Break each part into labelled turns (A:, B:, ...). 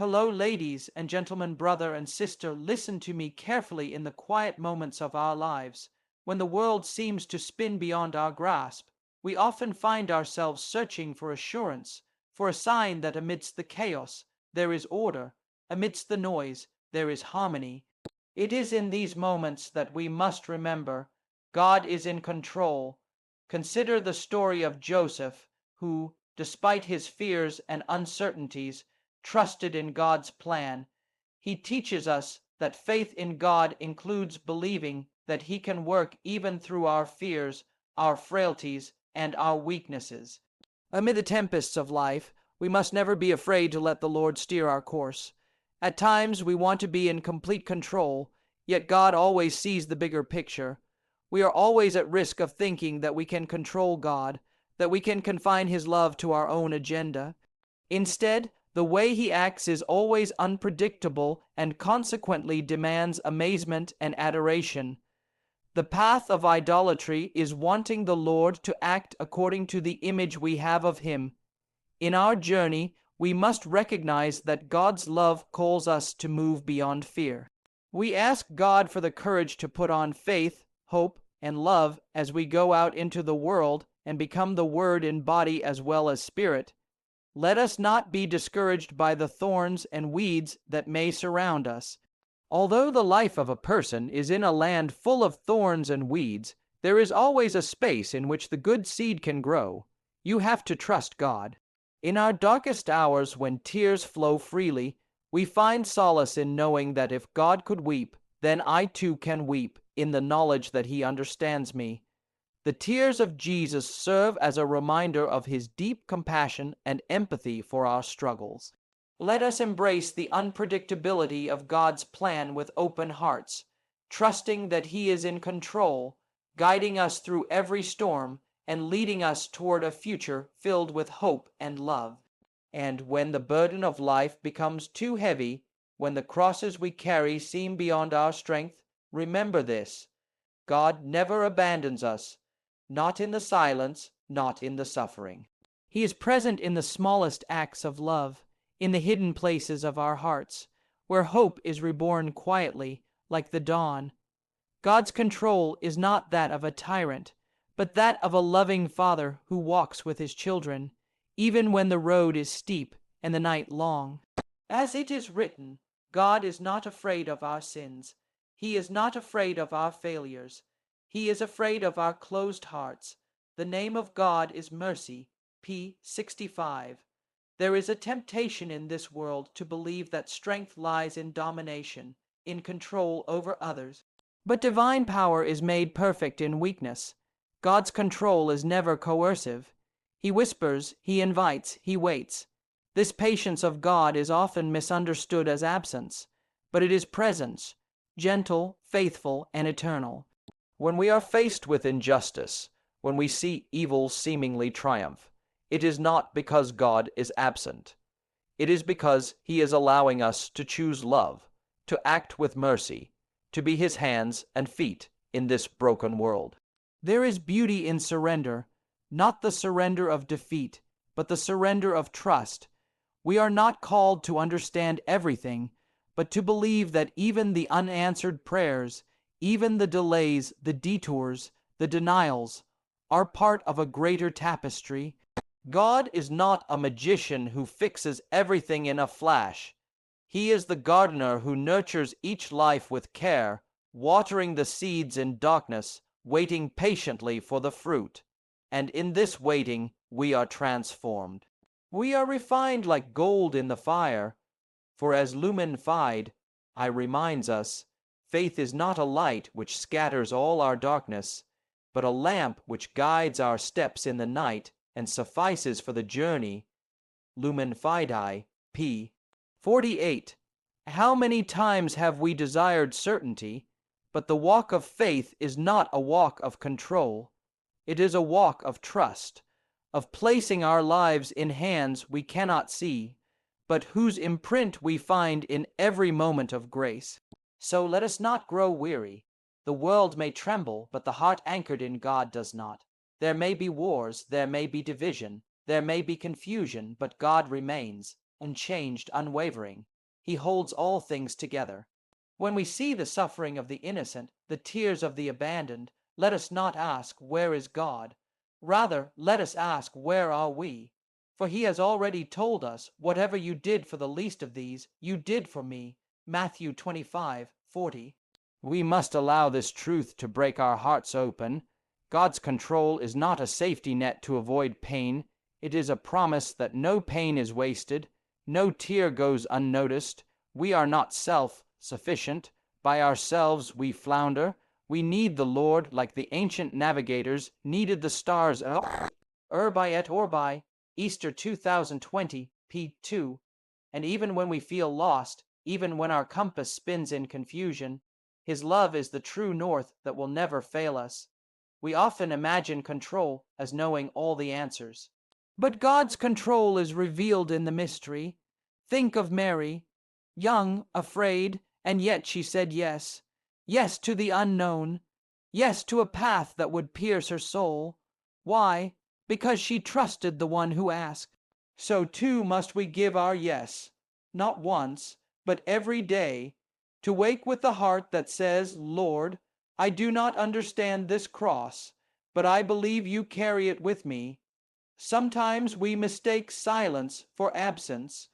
A: Hello, ladies and gentlemen, brother and sister. Listen to me carefully in the quiet moments of our lives. When the world seems to spin beyond our grasp, we often find ourselves searching for assurance, for a sign that amidst the chaos there is order, amidst the noise there is harmony. It is in these moments that we must remember God is in control. Consider the story of Joseph, who, despite his fears and uncertainties, trusted in God's plan. He teaches us that faith in God includes believing that He can work even through our fears, our frailties, and our weaknesses. Amid the tempests of life, we must never be afraid to let the Lord steer our course. At times, we want to be in complete control, yet God always sees the bigger picture. We are always at risk of thinking that we can control God, that we can confine His love to our own agenda. Instead, the way He acts is always unpredictable and consequently demands amazement and adoration. The path of idolatry is wanting the Lord to act according to the image we have of Him. In our journey, we must recognize that God's love calls us to move beyond fear. We ask God for the courage to put on faith, hope, and love as we go out into the world and become the Word in body as well as spirit. Let us not be discouraged by the thorns and weeds that may surround us. Although the life of a person is in a land full of thorns and weeds, there is always a space in which the good seed can grow. You have to trust God. In our darkest hours, when tears flow freely, we find solace in knowing that if God could weep, then I too can weep in the knowledge that He understands me. The tears of Jesus serve as a reminder of His deep compassion and empathy for our struggles. Let us embrace the unpredictability of God's plan with open hearts, trusting that He is in control, guiding us through every storm and leading us toward a future filled with hope and love. And when the burden of life becomes too heavy, when the crosses we carry seem beyond our strength, remember this: God never abandons us. Not in the silence, not in the suffering. He is present in the smallest acts of love, in the hidden places of our hearts, where hope is reborn quietly, like the dawn. God's control is not that of a tyrant, but that of a loving Father who walks with His children, even when the road is steep and the night long. As it is written, God is not afraid of our sins. He is not afraid of our failures. He is afraid of our closed hearts. The name of God is mercy. P. 65. There is a temptation in this world to believe that strength lies in domination, in control over others. But divine power is made perfect in weakness. God's control is never coercive. He whispers, He invites, He waits. This patience of God is often misunderstood as absence, but it is presence, gentle, faithful, and eternal. When we are faced with injustice, when we see evil seemingly triumph, it is not because God is absent. It is because He is allowing us to choose love, to act with mercy, to be His hands and feet in this broken world. There is beauty in surrender, not the surrender of defeat, but the surrender of trust. We are not called to understand everything, but to believe that even the unanswered prayers, even the delays, the detours, the denials, are part of a greater tapestry. God is not a magician who fixes everything in a flash. He is the gardener who nurtures each life with care, watering the seeds in darkness, waiting patiently for the fruit. And in this waiting, we are transformed. We are refined like gold in the fire. For as Lumen Fide reminds us, faith is not a light which scatters all our darkness, but a lamp which guides our steps in the night and suffices for the journey. Lumen Fide, p. 48. How many times have we desired certainty, but the walk of faith is not a walk of control. It is a walk of trust, of placing our lives in hands we cannot see, but whose imprint we find in every moment of grace. So let us not grow weary. The world may tremble, but the heart anchored in God does not. There may be wars, there may be division, there may be confusion, but God remains, unchanged, unwavering. He holds all things together. When we see the suffering of the innocent, the tears of the abandoned, let us not ask, "Where is God?" Rather, let us ask, "Where are we?" For he has already told us, "Whatever you did for the least of these, you did for me." Matthew 25:40. We must allow this truth to break our hearts open. God's control is not a safety net to avoid pain. It is a promise that no pain is wasted, no tear goes unnoticed. We are not self-sufficient. By ourselves we flounder. We need the Lord like the ancient navigators needed the stars. Urbi et Orbi, Easter 2020, p. 2. And even when we feel lost, even when our compass spins in confusion, His love is the true north that will never fail us. We often imagine control as knowing all the answers. But God's control is revealed in the mystery. Think of Mary, young, afraid, and yet she said yes. Yes to the unknown. Yes to a path that would pierce her soul. Why? Because she trusted the one who asked. So too must we give our yes, not once, but every day, to wake with the heart that says, "Lord, I do not understand this cross, but I believe you carry it with me." Sometimes we mistake silence for absence,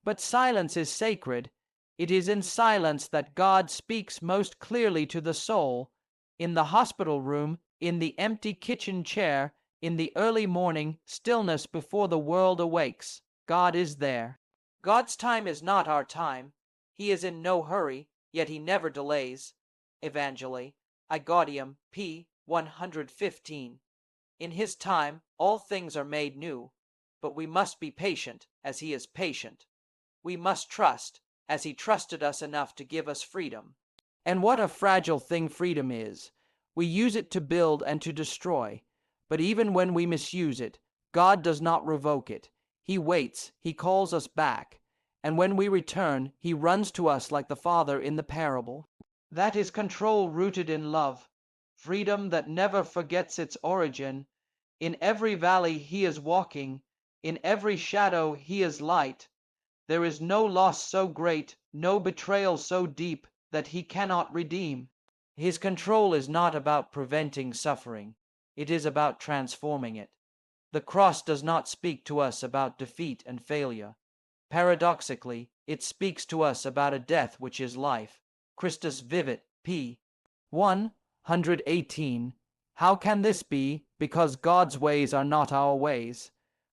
A: but silence is sacred. It is in silence that God speaks most clearly to the soul. In the hospital room, in the empty kitchen chair, in the early morning stillness before the world awakes, God is there. God's time is not our time. He is in no hurry, yet he never delays. Evangeli, I Gaudium, p. 115. In his time, all things are made new, but we must be patient as he is patient. We must trust as he trusted us enough to give us freedom. And what a fragile thing freedom is. We use it to build and to destroy. But even when we misuse it, God does not revoke it. He waits, he calls us back. And when we return, he runs to us like the father in the parable. That is control rooted in love, freedom that never forgets its origin. In every valley he is walking, in every shadow he is light. There is no loss so great, no betrayal so deep, that he cannot redeem. His control is not about preventing suffering. It is about transforming it. The cross does not speak to us about defeat and failure. Paradoxically, it speaks to us about a death which is life. Christus vivit, p. 118. How can this be? Because God's ways are not our ways.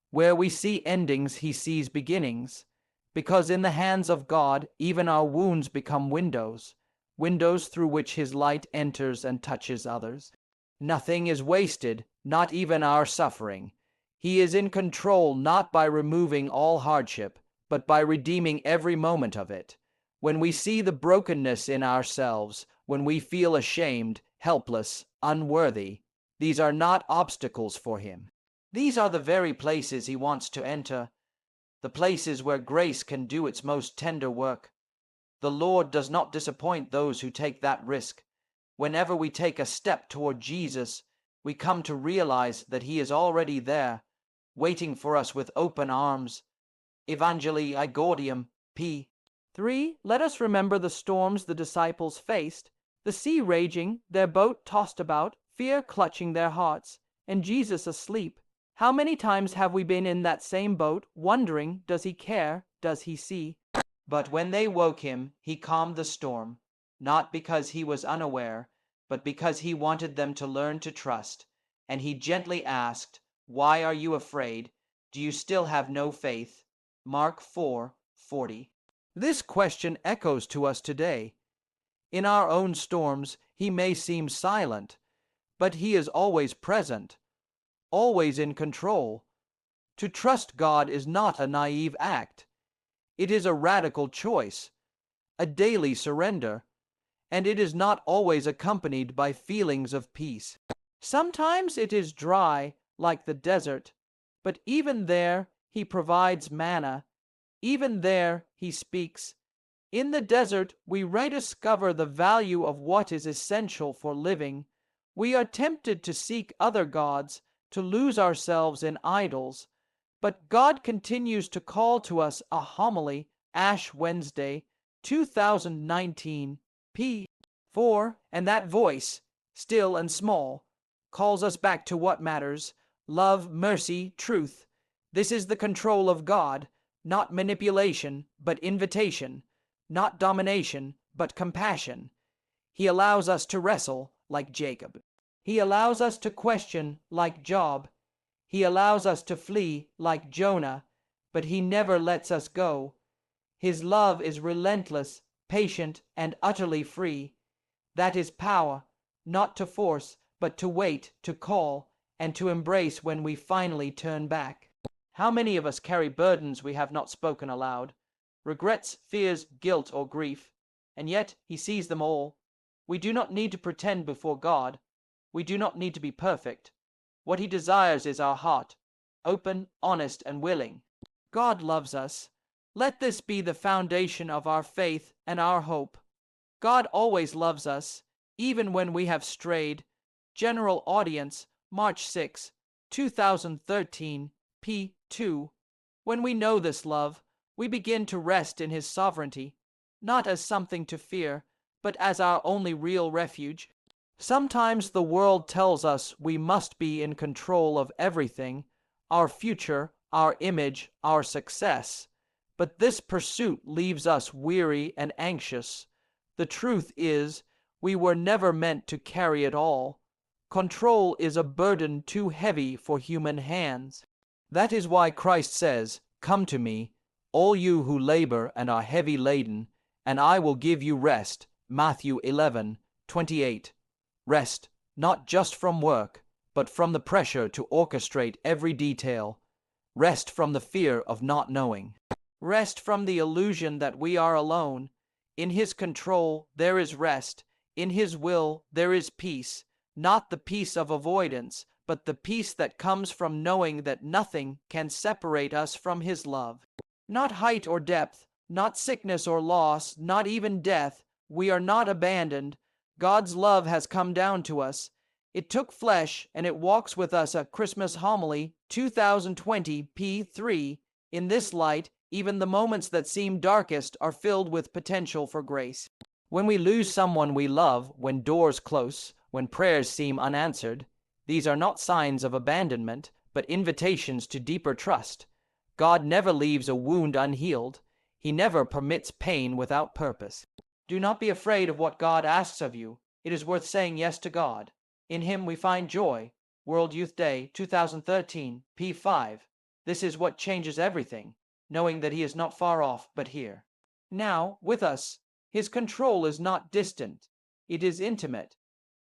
A: Where we see endings, he sees beginnings. Because in the hands of God, even our wounds become windows, windows through which his light enters and touches others. Nothing is wasted, not even our suffering. He is in control not by removing all hardship, but by redeeming every moment of it. When we see the brokenness in ourselves, when we feel ashamed, helpless, unworthy, these are not obstacles for him. These are the very places he wants to enter, the places where grace can do its most tender work. The Lord does not disappoint those who take that risk. Whenever we take a step toward Jesus, we come to realize that he is already there, waiting for us with open arms. Evangeli I Gaudium, p. 3. Let us remember the storms the disciples faced, the sea raging, their boat tossed about, fear clutching their hearts, and Jesus asleep. How many times have we been in that same boat, wondering, does he care, does he see? But when they woke him, he calmed the storm, not because he was unaware, but because he wanted them to learn to trust. And he gently asked, "Why are you afraid? Do you still have no faith?" Mark 4:40. This question echoes to us today. In our own storms, he may seem silent, but he is always present, always in control. To trust God is not a naive act. It is a radical choice, a daily surrender, and it is not always accompanied by feelings of peace. Sometimes it is dry, like the desert, but even there he provides manna. Even there he speaks. In the desert we rediscover the value of what is essential for living. We are tempted to seek other gods, to lose ourselves in idols, but God continues to call to us a homily Ash Wednesday, 2019, p. 4. And that voice, still and small, calls us back to what matters: love, mercy, truth. This is the control of God, not manipulation, but invitation, not domination, but compassion. He allows us to wrestle, like Jacob. He allows us to question, like Job. He allows us to flee, like Jonah, but he never lets us go. His love is relentless, patient, and utterly free. That is power, not to force, but to wait, to call, and to embrace when we finally turn back. How many of us carry burdens we have not spoken aloud, regrets, fears, guilt, or grief, and yet he sees them all. We do not need to pretend before God. We do not need to be perfect. What he desires is our heart, open, honest, and willing. God loves us. Let this be the foundation of our faith and our hope. God always loves us, even when we have strayed. General Audience, March 6, 2013, p. 2. When we know this love, we begin to rest in his sovereignty, not as something to fear, but as our only real refuge. Sometimes the world tells us we must be in control of everything, our future, our image, our success. But this pursuit leaves us weary and anxious. The truth is, we were never meant to carry it all. Control is a burden too heavy for human hands. That is why Christ says, "Come to me, all you who labor and are heavy laden, and I will give you rest." Matthew 11:28. Rest, not just from work, but from the pressure to orchestrate every detail. Rest from the fear of not knowing. Rest from the illusion that we are alone. In his control there is rest. In his will there is peace, not the peace of avoidance, but the peace that comes from knowing that nothing can separate us from his love. Not height or depth, not sickness or loss, not even death. We are not abandoned. God's love has come down to us. It took flesh, and it walks with us. A Christmas Homily, 2020, p. 3. In this light, even the moments that seem darkest are filled with potential for grace. When we lose someone we love, when doors close, when prayers seem unanswered, these are not signs of abandonment, but invitations to deeper trust. God never leaves a wound unhealed. He never permits pain without purpose. Do not be afraid of what God asks of you. It is worth saying yes to God. In him we find joy. World Youth Day, 2013, p. 5. This is what changes everything, knowing that he is not far off, but here. Now, with us, his control is not distant. It is intimate.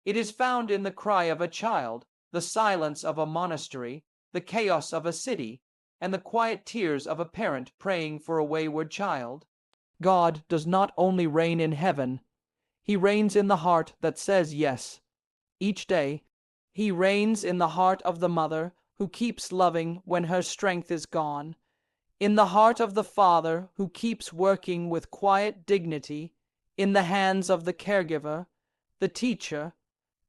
A: It is found in the cry of a child, the silence of a monastery, the chaos of a city, and the quiet tears of a parent praying for a wayward child. God does not only reign in heaven, he reigns in the heart that says yes. Each day, he reigns in the heart of the mother who keeps loving when her strength is gone, in the heart of the father who keeps working with quiet dignity, in the hands of the caregiver, the teacher,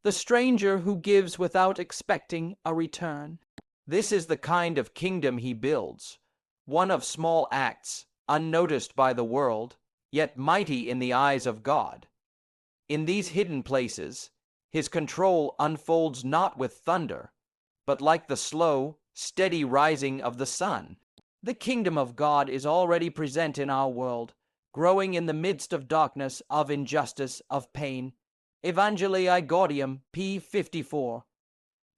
A: the stranger who gives without expecting a return. This is the kind of kingdom he builds, one of small acts, unnoticed by the world, yet mighty in the eyes of God. In these hidden places, his control unfolds not with thunder, but like the slow, steady rising of the sun. The kingdom of God is already present in our world, growing in the midst of darkness, of injustice, of pain. Evangelii Gaudium, p. 54.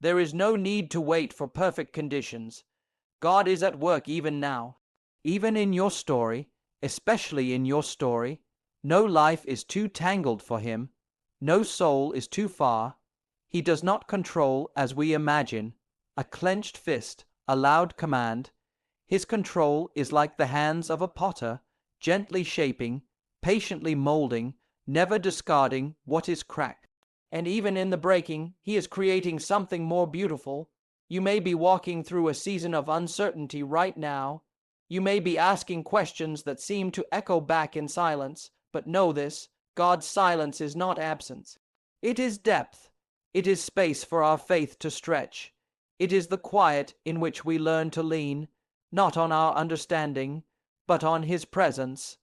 A: There is no need to wait for perfect conditions. God is at work even now. Even in your story, especially in your story, no life is too tangled for him. No soul is too far. He does not control as we imagine, a clenched fist, a loud command. His control is like the hands of a potter, gently shaping, patiently molding, never discarding what is cracked. And even in the breaking, he is creating something more beautiful. You may be walking through a season of uncertainty right now. You may be asking questions that seem to echo back in silence, but know this: God's silence is not absence. It is depth. It is space for our faith to stretch. It is the quiet in which we learn to lean, not on our understanding, but on his presence.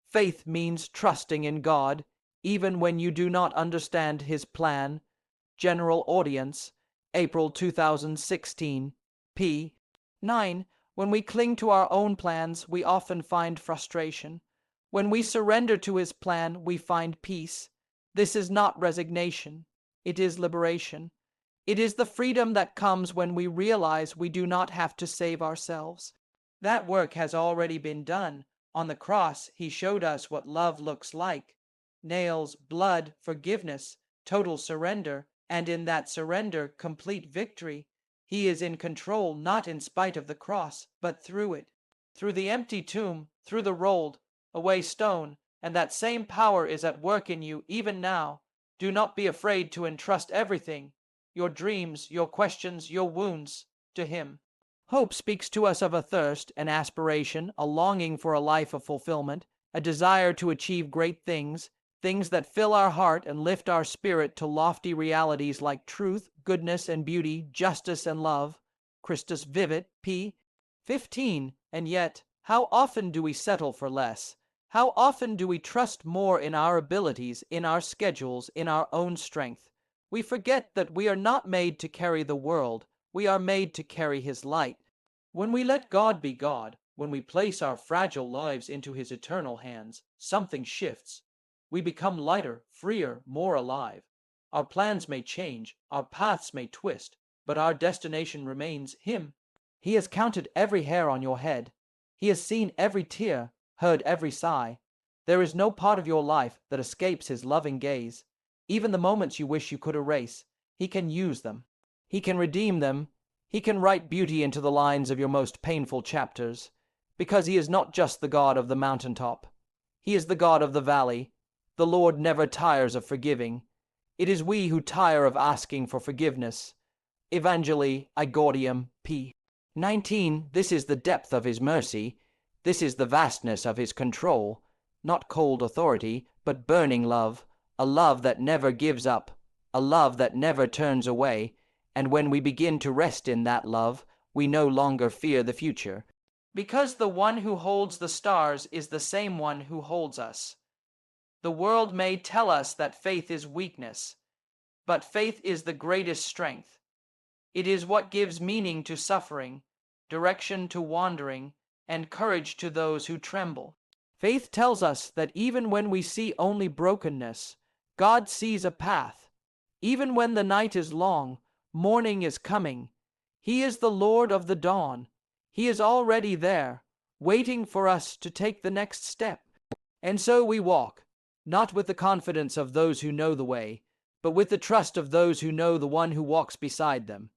A: Faith means trusting in God, even when you do not understand his plan. General Audience, April 2016, p. 9. When we cling to our own plans, we often find frustration. When we surrender to his plan, we find peace. This is not resignation. It is liberation. It is the freedom that comes when we realize we do not have to save ourselves. That work has already been done. On the cross, he showed us what love looks like. Nails, blood, forgiveness, total surrender, and in that surrender, complete victory. He is in control, not in spite of the cross, but through it. Through the empty tomb, through the rolled away stone, and that same power is at work in you even now. Do not be afraid to entrust everything, your dreams, your questions, your wounds, to him. Hope speaks to us of a thirst, an aspiration, a longing for a life of fulfillment, a desire to achieve great things, things that fill our heart and lift our spirit to lofty realities like truth, goodness and beauty, justice and love. Christus Vivit, p. 15. And yet, how often do we settle for less? How often do we trust more in our abilities, in our schedules, in our own strength? We forget that we are not made to carry the world. We are made to carry his light. When we let God be God, when we place our fragile lives into his eternal hands, something shifts. We become lighter, freer, more alive. Our plans may change, our paths may twist, but our destination remains him. He has counted every hair on your head. He has seen every tear, heard every sigh. There is no part of your life that escapes his loving gaze. Even the moments you wish you could erase, he can use them. He can redeem them. He can write beauty into the lines of your most painful chapters, because he is not just the God of the mountaintop. He is the God of the valley. The Lord never tires of forgiving. It is we who tire of asking for forgiveness. Evangelii Igordium, p. 19. This is the depth of his mercy. This is the vastness of his control. Not cold authority, but burning love, a love that never gives up, a love that never turns away. And when we begin to rest in that love, we no longer fear the future, because the one who holds the stars is the same one who holds us. The world may tell us that faith is weakness, but faith is the greatest strength. It is what gives meaning to suffering, direction to wandering, and courage to those who tremble. Faith tells us that even when we see only brokenness, God sees a path. Even when the night is long, morning is coming. He is the Lord of the dawn. He is already there, waiting for us to take the next step. And so we walk, not with the confidence of those who know the way, but with the trust of those who know the one who walks beside them.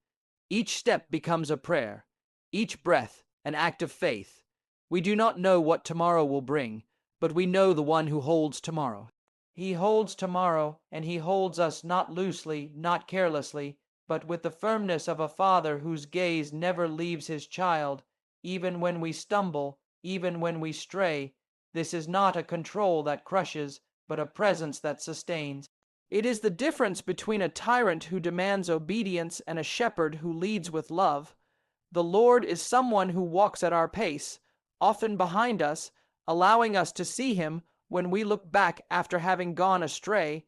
A: Each step becomes a prayer, each breath an act of faith. We do not know what tomorrow will bring, but we know the one who holds tomorrow. He holds tomorrow, and he holds us not loosely, not carelessly, but with the firmness of a father whose gaze never leaves his child, even when we stumble, even when we stray. This is not a control that crushes, but a presence that sustains. It is the difference between a tyrant who demands obedience and a shepherd who leads with love. The Lord is someone who walks at our pace, often behind us, allowing us to see him when we look back after having gone astray.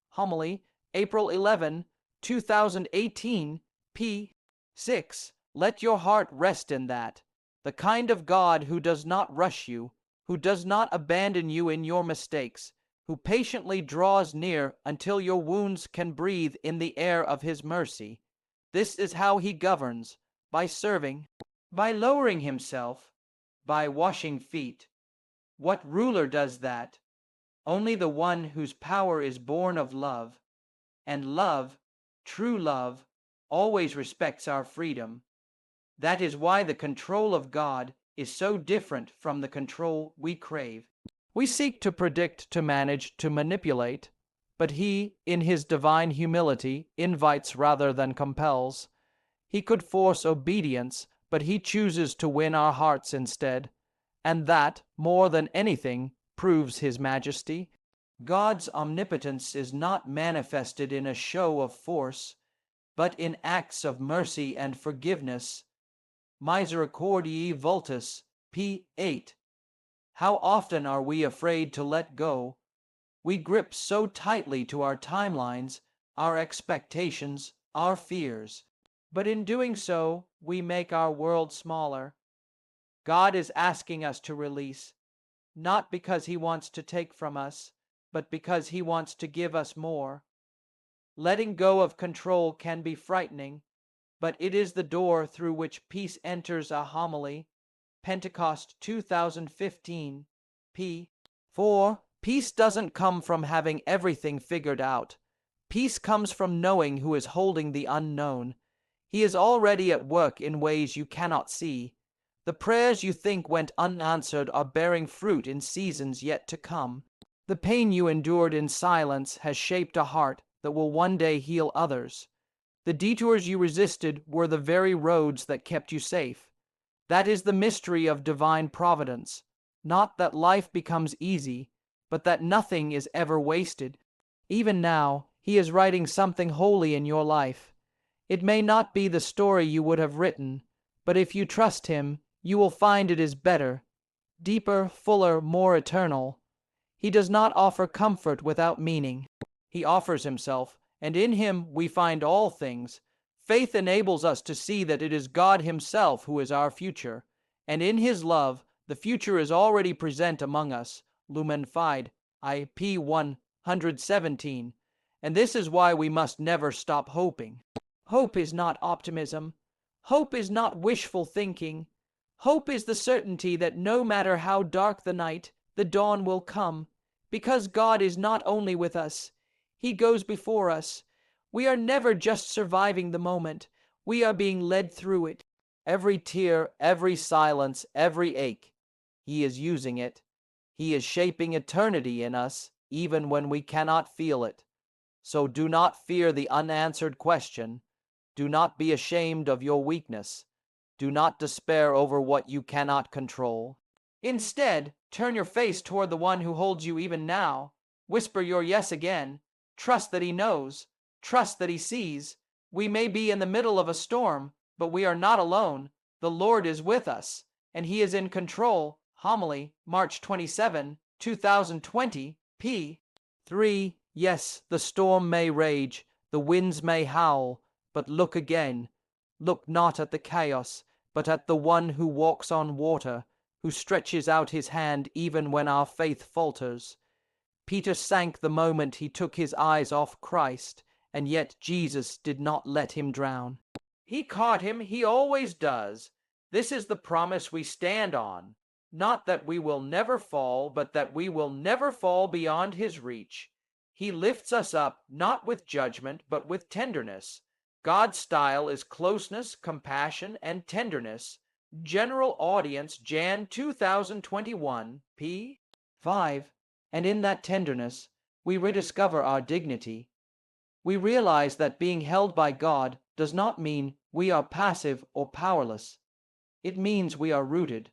A: Homily, April 11, 2018, p. 6. Let your heart rest in that. The kind of God who does not rush you, who does not abandon you in your mistakes, who patiently draws near until your wounds can breathe in the air of his mercy. This is how he governs, by serving, by lowering himself, by washing feet. What ruler does that? Only the one whose power is born of love. And love, true love, always respects our freedom. That is why the control of God is so different from the control we crave. We seek to predict, to manage, to manipulate, but he, in his divine humility, invites rather than compels. He could force obedience, but he chooses to win our hearts instead, and that, more than anything, proves his majesty. God's omnipotence is not manifested in a show of force, but in acts of mercy and forgiveness. Misericordiae Vultus, p. 8. How often are we afraid to let go? We grip so tightly to our timelines, our expectations, our fears. But in doing so, we make our world smaller. God is asking us to release, not because He wants to take from us, but because He wants to give us more. Letting go of control can be frightening, but it is the door through which peace enters. A homily, Pentecost 2015, p. 4. Peace doesn't come from having everything figured out. Peace comes from knowing who is holding the unknown. He is already at work in ways you cannot see. The prayers you think went unanswered are bearing fruit in seasons yet to come. The pain you endured in silence has shaped a heart that will one day heal others. The detours you resisted were the very roads that kept you safe. That is the mystery of divine providence. Not that life becomes easy, but that nothing is ever wasted. Even now, He is writing something holy in your life. It may not be the story you would have written, but if you trust Him, you will find it is better, deeper, fuller, more eternal. He does not offer comfort without meaning. He offers Himself, and in Him we find all things. Faith enables us to see that it is God Himself who is our future, and in His love, the future is already present among us. Lumen Fide, IP 117. And this is why we must never stop hoping. Hope is not optimism. Hope is not wishful thinking. Hope is the certainty that no matter how dark the night, the dawn will come, because God is not only with us, He goes before us. We are never just surviving the moment. We are being led through it. Every tear, every silence, every ache, He is using it. He is shaping eternity in us, even when we cannot feel it. So do not fear the unanswered question. Do not be ashamed of your weakness. Do not despair over what you cannot control. Instead, turn your face toward the one who holds you even now. Whisper your yes again. Trust that He knows. Trust that He sees. We may be in the middle of a storm, but we are not alone. The Lord is with us, and He is in control. Homily, March 27, 2020, p. 3. Yes, the storm may rage, the winds may howl, but look again. Look not at the chaos, but at the one who walks on water, who stretches out His hand even when our faith falters. Peter sank the moment he took his eyes off Christ, and yet Jesus did not let him drown. He caught him. He always does. This is the promise we stand on. Not that we will never fall, but that we will never fall beyond His reach. He lifts us up, not with judgment, but with tenderness. God's style is closeness, compassion, and tenderness. General Audience, Jan 2021, p. 5. And in that tenderness, we rediscover our dignity. We realize that being held by God does not mean we are passive or powerless. It means we are rooted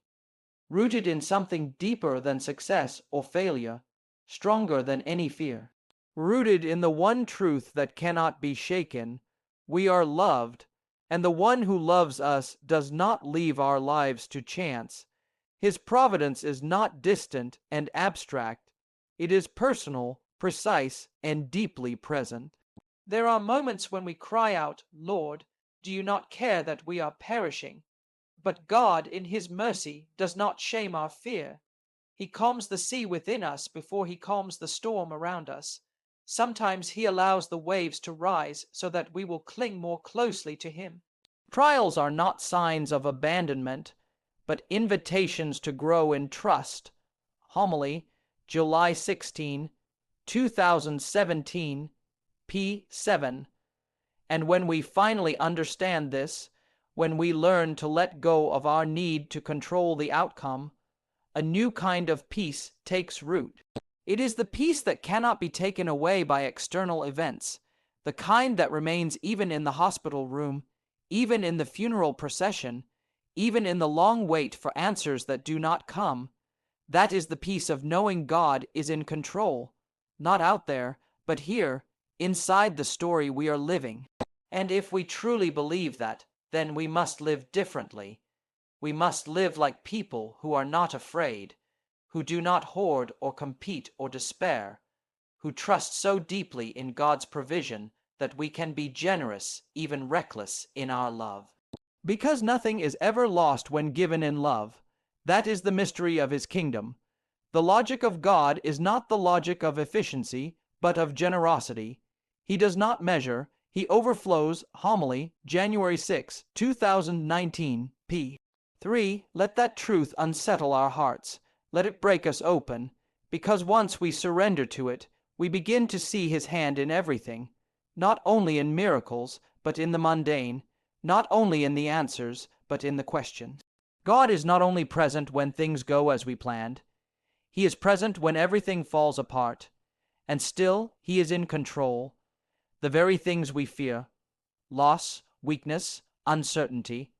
A: in something deeper than success or failure, stronger than any fear. Rooted in the one truth that cannot be shaken. We are loved, and the one who loves us does not leave our lives to chance. His providence is not distant and abstract. It is personal, precise, and deeply present. There are moments when we cry out, Lord, do you not care that we are perishing? But God, in His mercy, does not shame our fear. He calms the sea within us before He calms the storm around us. Sometimes He allows the waves to rise so that we will cling more closely to Him. Trials are not signs of abandonment, but invitations to grow in trust. Homily, July 16, 2017, p. 7. And when we finally understand this, when we learn to let go of our need to control the outcome, a new kind of peace takes root. It is the peace that cannot be taken away by external events, the kind that remains even in the hospital room, even in the funeral procession, even in the long wait for answers that do not come. That is the peace of knowing God is in control, not out there, but here, inside the story we are living. And if we truly believe that, then we must live differently. We must live like people who are not afraid, who do not hoard or compete or despair, who trust so deeply in God's provision that we can be generous, even reckless, in our love. Because nothing is ever lost when given in love. That is the mystery of his kingdom. The logic of God is not the logic of efficiency, but of generosity. He does not measure, he overflows. Homily, January 6, 2019, p. 3. Let that truth unsettle our hearts. Let it break us open, because once we surrender to it, we begin to see his hand in everything, not only in miracles, but in the mundane, not only in the answers, but in the questions. God is not only present when things go as we planned, he is present when everything falls apart, and still he is in control. The very things we fear, loss, weakness, uncertainty,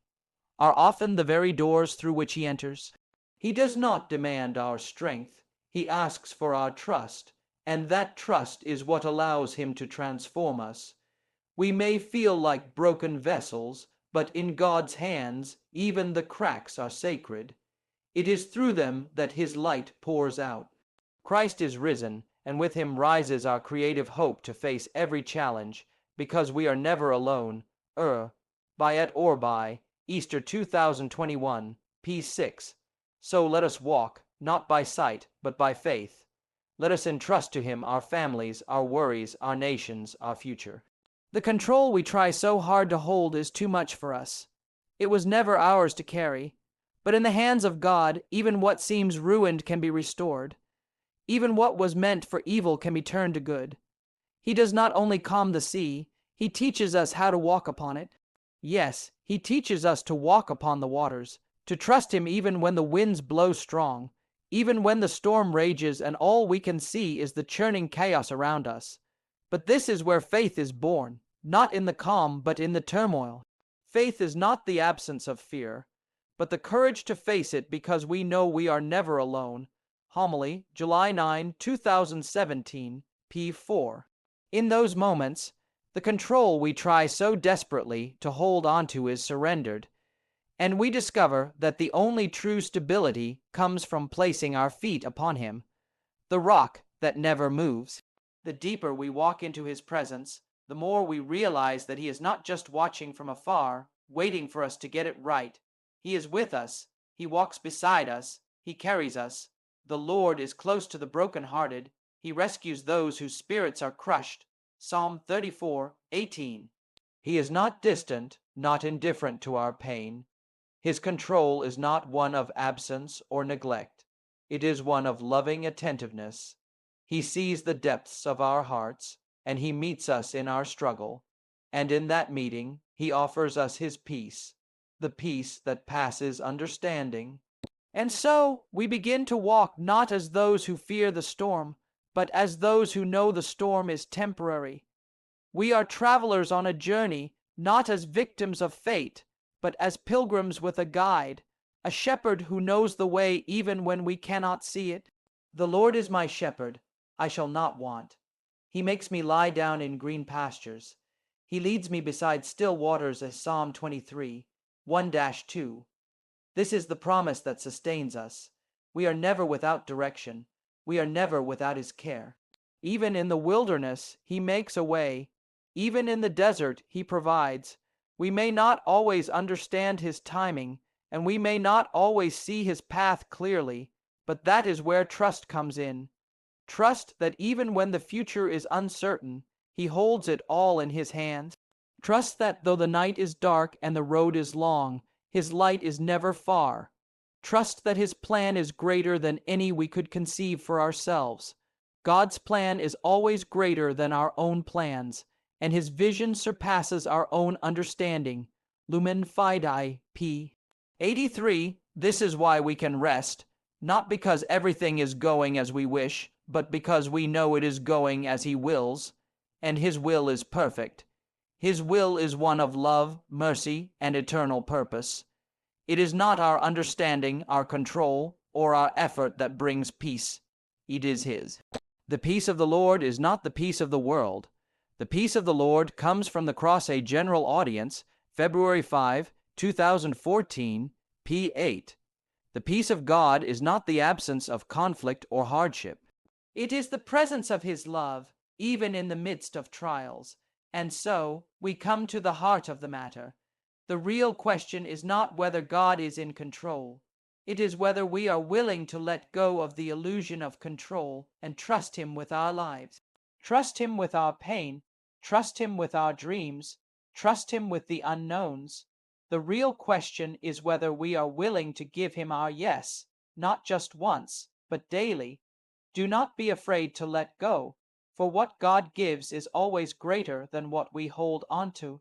A: are often the very doors through which he enters. He does not demand our strength, he asks for our trust, and that trust is what allows him to transform us. We may feel like broken vessels, but in God's hands even the cracks are sacred. It is through them that his light pours out. Christ is risen, and with him rises our creative hope to face every challenge, because we are never alone. By et Orbi, Easter 2021, p6. So let us walk, not by sight, but by faith. Let us entrust to him our families, our worries, our nations, our future. The control we try so hard to hold is too much for us. It was never ours to carry. But in the hands of God, even what seems ruined can be restored. Even what was meant for evil can be turned to good. He does not only calm the sea, he teaches us how to walk upon it. Yes, he teaches us to walk upon the waters, to trust him even when the winds blow strong, even when the storm rages and all we can see is the churning chaos around us. But this is where faith is born, not in the calm but in the turmoil. Faith is not the absence of fear, but the courage to face it because we know we are never alone. Homily, July 9, 2017, p4. In those moments, the control we try so desperately to hold onto is surrendered, and we discover that the only true stability comes from placing our feet upon him, the rock that never moves. The deeper we walk into his presence, the more we realize that he is not just watching from afar, waiting for us to get it right. He is with us, he walks beside us, he carries us. The Lord is close to the brokenhearted, he rescues those whose spirits are crushed. Psalm 34:18. He is not distant, not indifferent to our pain. His control is not one of absence or neglect. It is one of loving attentiveness. He sees the depths of our hearts, and he meets us in our struggle. And in that meeting, he offers us his peace, the peace that passes understanding. And so we begin to walk not as those who fear the storm, but as those who know the storm is temporary. We are travelers on a journey, not as victims of fate, but as pilgrims with a guide, a shepherd who knows the way even when we cannot see it. The Lord is my shepherd, I shall not want. He makes me lie down in green pastures. He leads me beside still waters, as Psalm 23, 1-2. This is the promise that sustains us. We are never without direction. We are never without his care. Even in the wilderness, he makes a way. Even in the desert, he provides. We may not always understand his timing, and we may not always see his path clearly, but that is where trust comes in. Trust that even when the future is uncertain, he holds it all in his hands. Trust that though the night is dark and the road is long, his light is never far. Trust that his plan is greater than any we could conceive for ourselves. God's plan is always greater than our own plans, and his vision surpasses our own understanding. Lumen Fidei, p. 83. This is why we can rest, not because everything is going as we wish, but because we know it is going as he wills, and his will is perfect. His will is one of love, mercy, and eternal purpose. It is not our understanding, our control, or our effort that brings peace. It is his. The peace of the Lord is not the peace of the world. The peace of the Lord comes from the cross. A general audience, February 5, 2014, p8. The peace of God is not the absence of conflict or hardship. It is the presence of His love, even in the midst of trials. And so, we come to the heart of the matter. The real question is not whether God is in control. It is whether we are willing to let go of the illusion of control and trust Him with our lives. Trust Him with our pain. Trust Him with our dreams. Trust Him with the unknowns. The real question is whether we are willing to give Him our yes, not just once, but daily. Do not be afraid to let go, for what God gives is always greater than what we hold onto.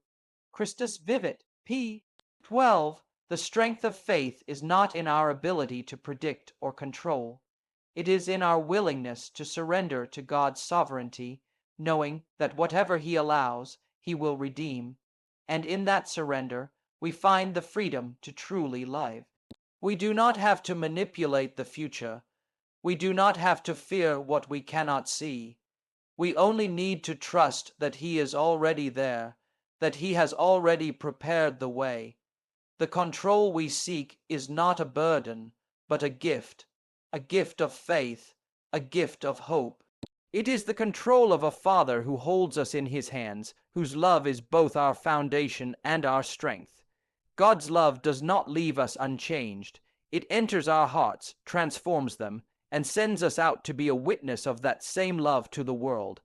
A: Christus vivit. p. 12. The strength of faith is not in our ability to predict or control. It is in our willingness to surrender to God's sovereignty, knowing that whatever He allows, He will redeem. And in that surrender, we find the freedom to truly live. We do not have to manipulate the future. We do not have to fear what we cannot see. We only need to trust that He is already there, that He has already prepared the way. The control we seek is not a burden, but a gift of faith, a gift of hope. It is the control of a Father who holds us in His hands, whose love is both our foundation and our strength. God's love does not leave us unchanged. It enters our hearts, transforms them, and sends us out to be a witness of that same love to the world.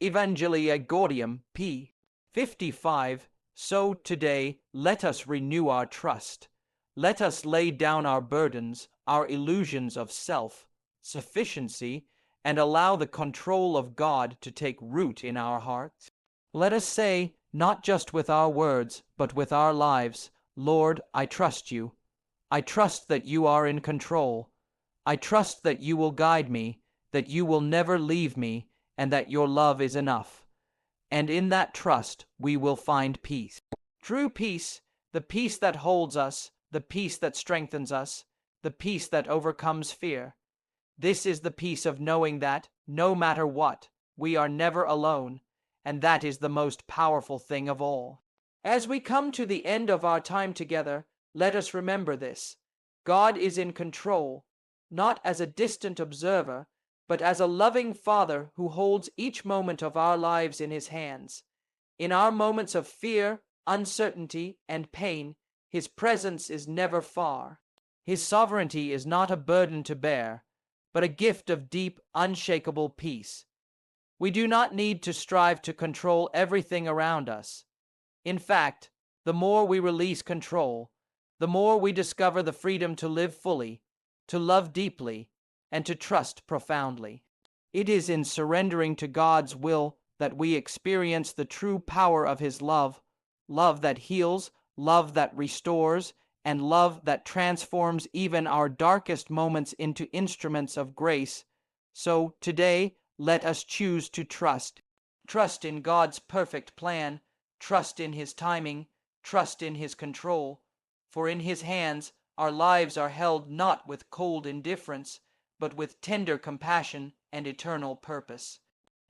A: Evangelii Gaudium, p. 55. So today, let us renew our trust. Let us lay down our burdens, our illusions of self-sufficiency, and allow the control of God to take root in our hearts. Let us say, not just with our words, but with our lives, Lord, I trust you. I trust that you are in control. I trust that you will guide me, that you will never leave me, and that your love is enough. And in that trust, we will find peace. True peace, the peace that holds us, the peace that strengthens us, the peace that overcomes fear. This is the peace of knowing that, no matter what, we are never alone, and that is the most powerful thing of all. As we come to the end of our time together, let us remember this. God is in control, not as a distant observer, but as a loving Father who holds each moment of our lives in His hands. In our moments of fear, uncertainty, and pain, His presence is never far. His sovereignty is not a burden to bear, but a gift of deep, unshakable peace. We do not need to strive to control everything around us. In fact, the more we release control, the more we discover the freedom to live fully, to love deeply, and to trust profoundly. It is in surrendering to God's will that we experience the true power of His love, love that heals, love that restores, and love that transforms even our darkest moments into instruments of grace. So today, let us choose to trust. Trust in God's perfect plan, trust in His timing, trust in His control. For in His hands our lives are held not with cold indifference, but with tender compassion and eternal purpose.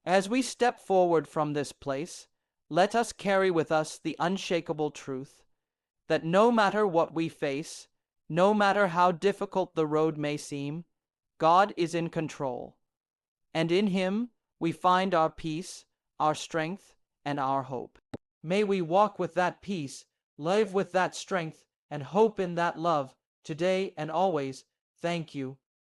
A: As we step forward from this place, let us carry with us the unshakable truth that no matter what we face, no matter how difficult the road may seem, God is in control, and in Him we find our peace, our strength, and our hope. May we walk with that peace, live with that strength, and hope in that love, today and always. Thank you,